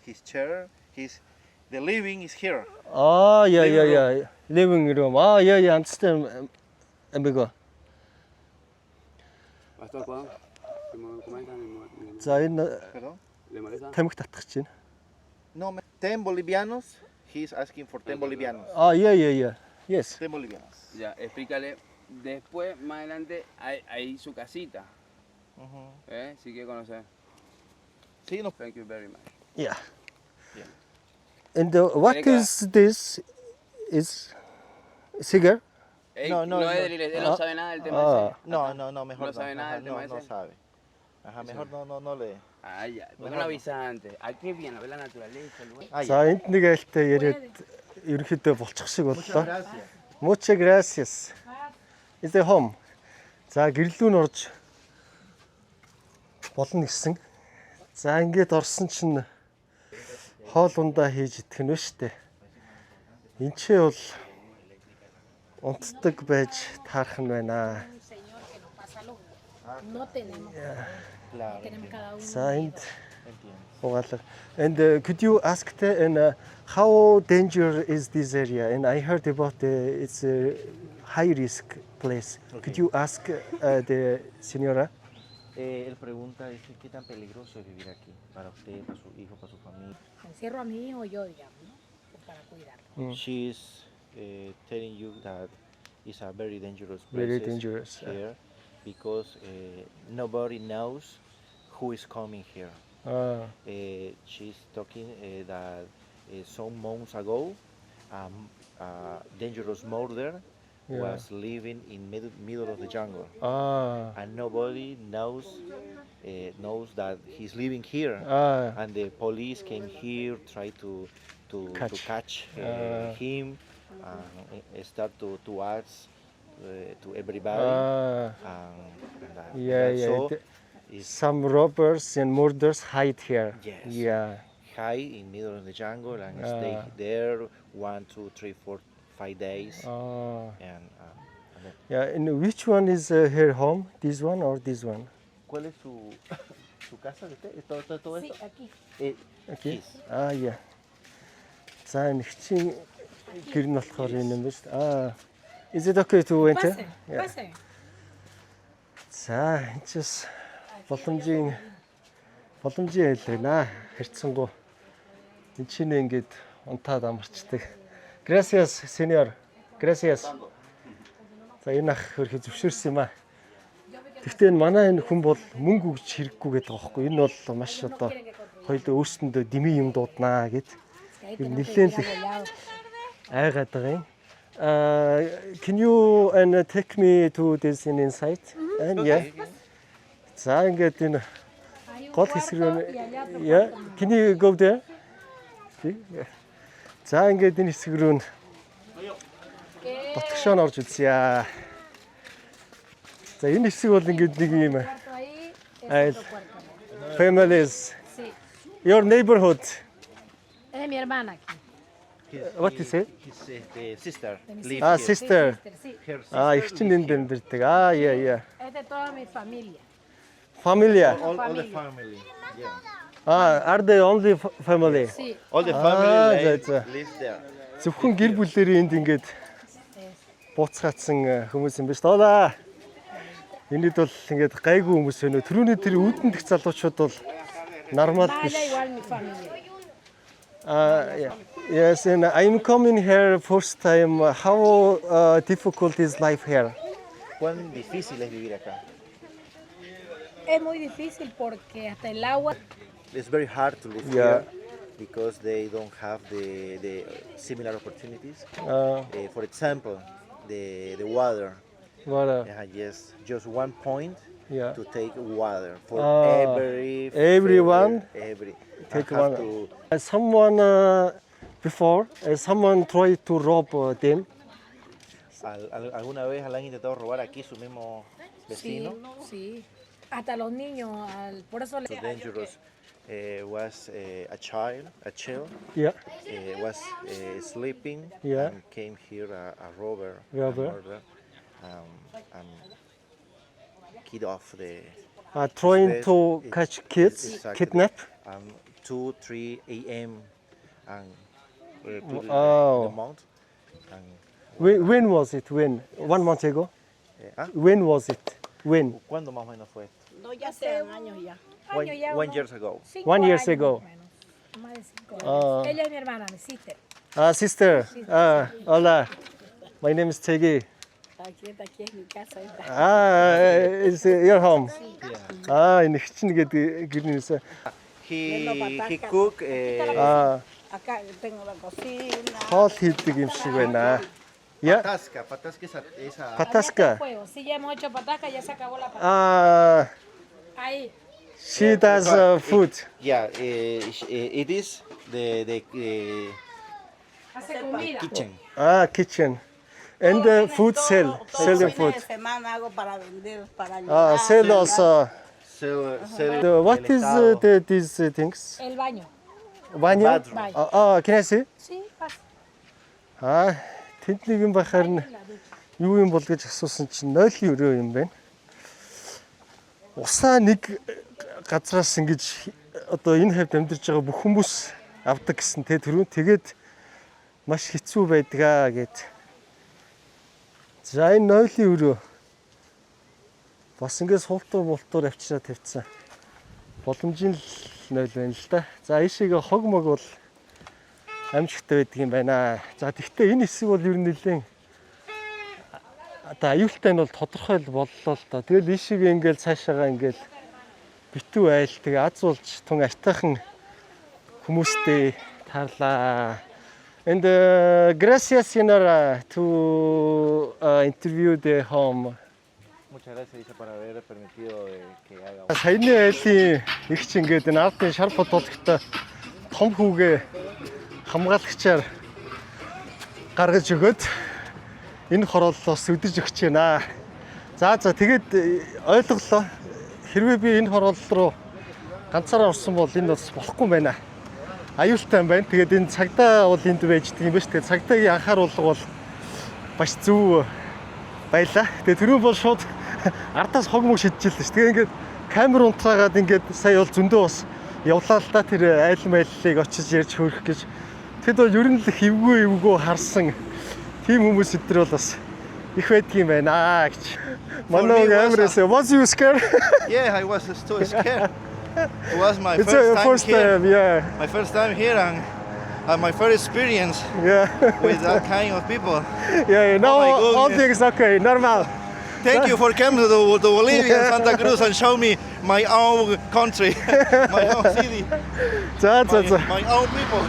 His chair. The living is here. Yeah. Living room. Yeah, understand. Amigo. ¿Pastor Juan? За энэ Perdón. ¿Le molesta? тамхи татах чинь. No, 10 bolivianos. He's asking for 10 bolivianos. Yeah. Yes. 10 bolivianos. Ya, explícale. Después, más adelante, hay su casita. Si quiere conocer. Sí, no. Thank you very much. Yeah. And what is this? Is cigar? No, No es de la iglesia, él no sabe nada del tema ese. No, mejor No sabe nada del tema no ese. sabe. Ajá, mejor no le. Ay, ya, ¿por qué no avisa antes? Aquí es bien, a ver la naturaleza, el lugar. За энд нэг айлтай яриад ерөнхийдөө болчих шиг боллоо. Muchas gracias. Is the home. За гэрлүүн орж болно гэсэн. За ингээд орсон чинь хоол ундаа хийж идэх нь штэ. Энд чи бол унтдаг байж таарах нь байна. Señor que nos pasa lo no tenemos. Tenemos cada uno. За энд угаалга. And could you ask how dangerous is this area? And I heard about it's a high risk place. Could you ask the señora? Él pregunta qué tan peligroso es vivir aquí para usted, para su hijo, para su familia. Encierro a mi hijo yo, digamos, ¿no? Para cuidarlo. She's telling you that it's a very dangerous Very places dangerous. here because nobody knows who is coming here. She's talking that some months ago, a dangerous murder was living in middle of the jungle, and nobody knows that he's living here. And the police came here, tried to catch him, and start to ask to everybody. Some robbers and murders hide here. Yes. Yeah. Hide in middle of the jungle and stay there 1, 2, 3, 4, 5 days. And then, Yeah. And which one is her home? This one or this one? ¿cuál es su casa de usted? ¿Todo Sí, esto? aquí. Okay. Yes. Yeah. За нэгчийн гэр нь болохоор энэ юм байна шүү дээ. Is it okay to enter? Pase, Yeah. pase. За энэчээс боломжийн хэлж байна. Хэрцсэнгүү. Энд чинь ингээд унтаад амарчдаг. Gracias, señor. Gracias. За энэ ах хөрхи зөвшөөрсөн юм аа. Гэхдээ энэ манай энэ хүн бол мөнгө өгч хэрэггүй гэдэг байгаа байхгүй. Энэ бол маш одоо хоёул өөрсөндөө дими юм дууднаа гэд. Нилээн л айгаад байгаа юм. Can you take me to this inside? And yeah. За ингээд энэ гол хэсэг рүү yeah. Can you go there? За ингээд энэ хэсэг рүү дотгошоо орж үзье. За энэ хэсэг бол ингээд нэг юм айл families. Your neighborhood. Es mi hermana aquí. What is it? His sister lives Ah, here. sister. Sí. Her Их чинь энд амьдардаг. Yeah. Es de toda mi familia. Familia. all the family. Yeah. Are they only family? Sí. All the family that's lives there. Зөвхөн гэр бүлээрээ энд ингээд бууцгаацсан хүмүүс юм байна шүү дээ. Энэд бол ингээд гайгүй хүмүүс байна. Түрүүний тэр үүдэн дэх залуучууд бол нормал биш. Vaya igual mi familia. Yeah. Yes, and I'm coming here first time. How difficult is life here? ¿Cuán difícil es vivir acá? Es muy difícil porque hasta el agua. It's very hard to live here because they don't have the similar opportunities. For example, the water. What? Yes, just one point Yeah. to take water for everyone Every take I have one. to- Someone before, someone tried to rob them. ¿Alguna vez han intentado robar aquí su mismo Sí, vecino? sí. Hasta los niños, por eso So dangerous. Was a child Yeah. was sleeping Yeah. and came here a robber, Robber. a murderer, and kid off the Trying to It- catch kids, exactly. kidnap. 2, 3 a.m. and put in Oh. the mount. And, When was it? When? 1 month ago? When was it? When? ¿Cuándo más o menos fue esto? No, ya sean años ya. One years ago. 1 year ago. Más de 5 años. Ella es mi hermana, mi sister. Sister. Hola. My name is Tegi. Aquí es mi casa. Esta. It's your home. Энэ хчин гэдэг гэрний нэрсэ. He cook Acá tengo la cocina. Хоол хийдэг юм шиг байна. Yeah. patasca. Patasca esa Pataska. Fuego. Si ya hemos hecho pataca, ya se acabó la pataca. Ahí. She does food. yeah, it is the Hace comida. kitchen. Kitchen. And food selling Fines food. de semana hago para vender, para ayudar. Sell also. Sell What el is helado. these things? El baño. Banyo? Bathroom. Can I see? Sí, pasa. Тэнд нэг юм бахаар нь юу юм бол гэж асуусан чинь нойлын өрөө юм байна. Усаа нэг газраас ингэж одоо энэ хавьд амьдарч байгаа бүх хүмүүс авдаг гэсэн тэ түрүү тэгээд маш хэцүү байдгаа гэд. За энэ нойлын өрөө бас ингэ суултуур мултуур авчираа тавьчихсан. Боломжийн л нойл байна л да. За ийшээгээ хог мог бол амжигтай байдаг юм байна. За тэгвэл энэ хэсэг бол ер нь нэлээд одоо аюултай нь бол тодорхой л боллоо л доо. Тэгэл ийшиг ингээл цаашаага ингээл битүү айл тэгээ аз болж тун артайхан хүмүүстэй таарлаа. And gracias señora to interview the home. Muchas gracias dice para haber permitido que haga. Саяны айлын их ч ингээд энэ ардын шар бодолтой том хүүгээ хамгаалагчаар гаргаж өгөөд энэ хорооллоос өдөж өгч байна. За тэгээд ойлголоо. Хэрвээ би энэ хороолл руу ганцаараа орсон бол энэ бас болохгүй байна. Аюултай юм байна. Тэгээд энэ цагдаа бол энд байждаг юм ба ш. Тэгээд цагдаагийн анхааруулга бол маш зөв байлаа. Тэгээд түрүү бол шууд ардаас хог мөг шидчихлээ ш. Тэгээд ингээд камер унтраагаад ингээд сая бол зөндөө бас явлаа л да тэр айл майллыг очиж ярьж хөрөх гэж. Тэгэд бол ер нь л эвгүй харсан тийм хүмүүс өдр бол бас их байдгийн байна гэж. Манай камерээс was you scared? Yeah, I was too scared. It was my It's first time here. time, yeah. My first time here and my first experience Yeah. with that kind of people. Yeah, now my all goodness. things okay, normal. Thank you for coming to Bolivia and Santa Cruz and show me my own country, my own city, За. my own people.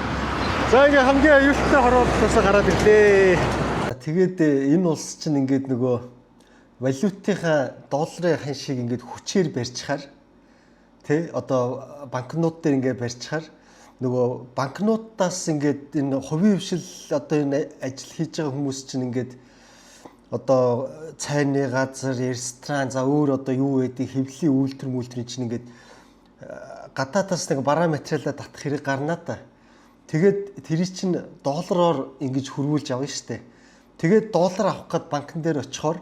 За ингээ хамгийн аюултай хорооллоос гараад ирлээ. Тэгээд энэ улс чинь ингээд нөгөө валютынхаа долларын хан шиг ингээд хүчээр барьчихаар тий одоо банкнот дээр ингээд барьчихаар нөгөө банкнотаас ингээд энэ хувийн хвшил одоо энэ ажил хийж байгаа хүмүүс чинь ингээд одоо цайны газар, ресторан за өөр одоо юу гэдэг хэвлэлийн үйлдвэр чинь ингээд гадаадаас нэг бараа материалаа татах хэрэг гарнаа та. Тэгээд тэр чинь доллараар ингэж хөрвүүлж авна штэ. Тэгээд доллар авах гээд банкн дээр очихоор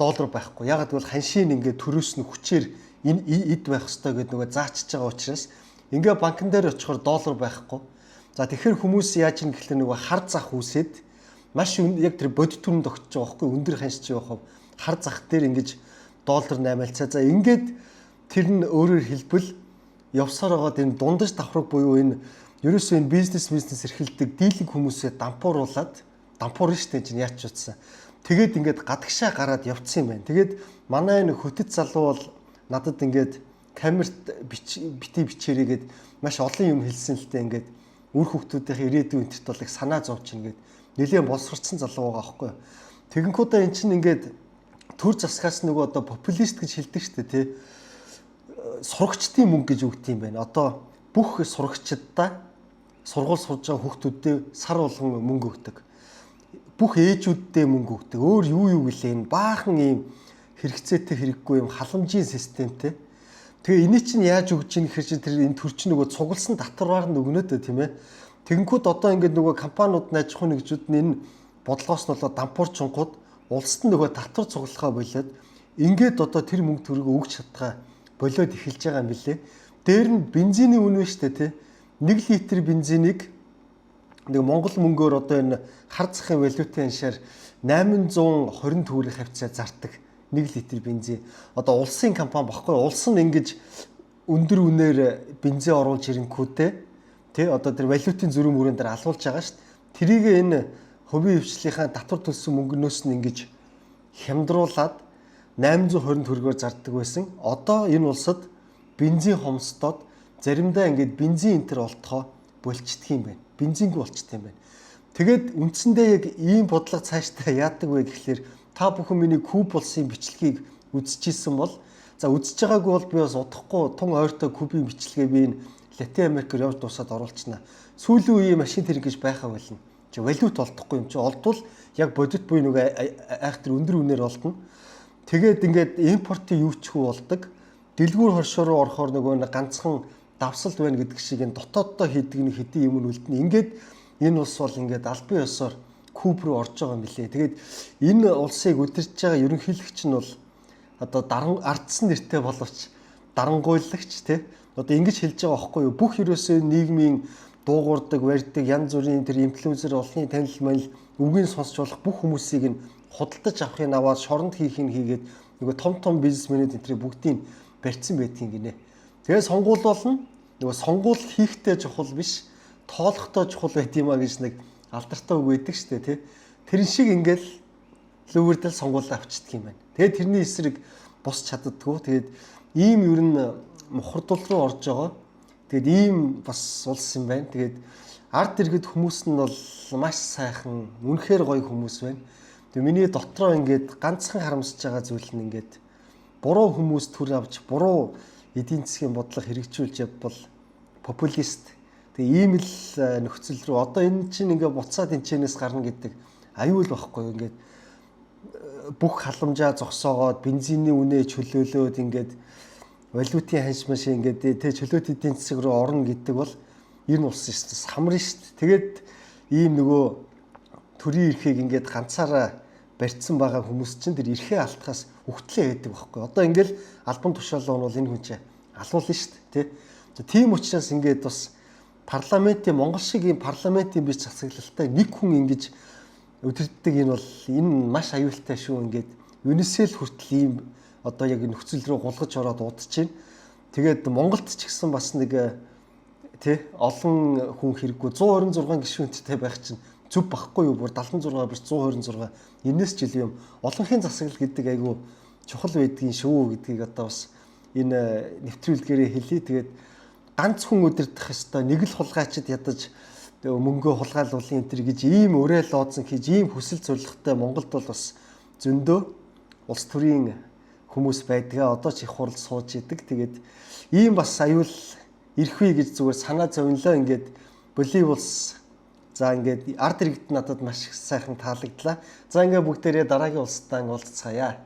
доллар байхгүй. Ягаад гэвэл ханшийн ингээд төрөөс нь хүчээр энэ эд байх ёстой гэдэг нөгөө заачиж байгаа учраас ингээ банкн дээр очихоор доллар байхгүй. За тэгэхээр хүмүүс яаж юм гэхлээр нөгөө хар зах үүсээд маш яг тэр бодит түрэнд огтж байгаа байхгүй өндөр ханшиж явах хар зах дээр ингэж доллар наймаалцаа. За ингээд тэр нь өөрөөр хэлбэл явсаар байгаа энэ дундаж давхраг буюу энэ ерөөсөө энэ бизнес эрхэлдэг дийлэнх хүмүүсээ дампуур штэ чинь яач утсан. Тэгээд ингээд гадагшаа гараад явцсан юм байна. Тэгээд манай энэ хөтөц залуу бол надад ингээд камерт бити бичээрээгээд маш олон юм хэлсэн л дээ ингээд үр хүүхдүүдийн ирээдүйн интерт бол их санаа зовж ингээд нэлээд боловсрцсан залуу байгаа байхгүй. Тэгэнгүүтээ эн чинь ингээд төр засгаас нөгөө одоо популист гэж хэлдэг штэ тий. Сурагчдын мөнгө гэж үгт юм байна. Одоо бүх сурагчдаа сургууль сурж байгаа хүүхдүүдэд сар болгон мөнгө өгдөг. Бүх ээжүүддээ мөнгө өгдөг. Өөр юу гэлээ энэ баахан ийм хэрэгцээтэй хэрэггүй юм халамжийн системтэй. Тэгээ эний чинь яаж өгж ийн гэхэр чинь тэр энэ төрчин нөгөө цугласан татвараар нь өгнө дэ тийм ээ. Тэгэнгүүт одоо ингээд нөгөө компаниуд аж ахуйн нэгжүүд нь энэ бодлогоос нь болоод дампуурчингууд улсад нь нөгөө татвар цуглахаа болоод ингээд одоо тэр мөнгө төрөг өгч чадхаа болоод эхэлж байгаа юм билэ. Дээр нь бензиний үн вэ штэ тий. 1 литр бензинийг нэг Монгол мөнгөөр одоо энэ хар захын валютын аншаар 820 төгрөг хавцаа зардаг 1 литр бензин. Одоо улсын компани багхгүй улс нь ингэж өндөр үнээр бензин оруулж ирэнгүүтээ тий одоо тэр валютын зөрүү мөрөн дээр алуулж байгаа шүү дээ. Тэрийг энэ хувийн хвшлийнхаа татвар төлсөн мөнгнөөс нь ингэж хямдруулаад 820 төгрөгөөр зардаг байсан. Одоо энэ улсад бензин хомсдоод заримдаа ингээд бензин энтер олдохоо болчдөг юм байна. Бензингүй болчдөг юм байна. Тэгээд үндсэндээ яг ийм бодлого цаашдаа яадаг вэ гэхлээр та бүхэн миний куб болсон бичлэгийг үзчихсэн бол за үзэж байгаагүй бол би бас удахгүй тун ойртой кубын бичлэгээ би энэ Латин Америкээр явж дуусаад оруулчихна. Сүүлийн үеийн машин тэр ингэж байхаа болно. Чи валют олдохгүй юм чи олдвол яг бодит буй нэг айхтар өндөр үнээр олдно. Тэгээд ингээд импортын юу ч хүү болдог. Дэлгүүр хоршоо руу орохоор нөгөө ганцхан давсалт байна гэдэг шиг энэ дотооддоо хийдэг нэг хэдийн юм үлдэнэ. Ингээд энэ улс бол ингээд албан ёсоор куб руу орж байгаа юм билээ. Тэгээд энэ улсыг удирдах байгаа ерөнхийлөгч нь бол одоо ардсан нэртэй боловч дарангуйлагч тий. Одоо ингэж хэлж байгаа байхгүй юу? Бүх ерөөсөө нийгмийн дуугардаг, барьдаг, янз бүрийн тэр инфлюенсер олонний танил манил үгийн сонсч болох бүх хүмүүсийг нь худалдаж авахыг аваад шоронд хийхийг хийгээд нөгөө том бизнесмэнүүд энэ бүгдийг барьцсан байдгийг гинэ. Тэгээ сонгуул болно. Нөгөө сонгуул хийхтэй чухал биш, тоолохдоо чухал байт юм а гэж нэг алдартай үг байдаг шүү дээ, тий. Тэрэн шиг ингээл лүүрдэл сонгуулаа авчдаг юм байна. Тэгээд тэрний эсрэг бус чаддаггүй. Тэгээд ийм ер нь мухардул руу орж байгаа. Тэгээд ийм бас улс юм байна. Тэгээд ард иргэд хүмүүс нь бол маш сайхан, үнэхээр гоё хүмүүс байна. Тэгээд миний дотроо ингээд ганцхан харамсаж байгаа зүйл нь ингээд буруу хүмүүс төр авч буруу эдийн засгийн бодлого хэрэгжүүлж явбал популист. Тэгээ ийм л нөхцөл рүү одоо энэ чинь ингээд буцаад энэчнээс гарна гэдэг аюул байхгүй юу? Ингээд бүх халамжаа зогсоогоод бензиний үнэ чөлөөлөөд ингээд валютын ханш маш ингээд тэ чөлөөт эдийн засаг руу орно гэдэг бол энэ улс ёстой самрын шүү дээ. Тэгээд ийм нөгөө төрийн эрхийг ингээд ганцаараа барьцсан байгаа хүмүүс чинь тэр эрхээ алдахаас үхтлээ байдаг байхгүй. Одоо ингээд албан тушаалаа бол энэ хүн чинь алуулна шүү дээ, тэ. Тийм учраас ингээд бас парламентын Монгол шиг ийм парламентын бич засаглалтай нэг хүн ингэж өдөрддөг энэ бол энэ маш аюултай шүү. Ингээд юнисел хүртэл ийм одоо яг нөхцөл рүү гулгаж ороод удаж байна. Тэгээд Монголд ч гэсэн бас нэг тий олон хүн хэрэггүй 126 гишүүнтэй байх чинь зүв багхгүй юу? Бүр 76 биш 126 энэс ч ил юм олонхын засаглал гэдэг айгүй чухал байдгийн шүү гэдгийг одоо бас энэ нэвтрүүлгээрээ хэлье. Тэгээд ганц хүн өдөрдөх ёстой нэг л хулгайчид ядаж мөнгөө хулгайлуулын энэ төр гэж ийм өрөөл лооцсон хийж ийм хүсэл зоригтой Монголд бол бас зөндөө улс төрийн хүмүүс байдгаа одоо ч их хурл сууж идэг. Тэгээд ийм бас аюул ирэхүй гэж зүгээр санаа зовнилоо. Ингээд Боливулс за ингээд ард иргэд надад маш их сайхан таалагдлаа. За ингээд бүгдээрээ дараагийн улстай уулзцаая.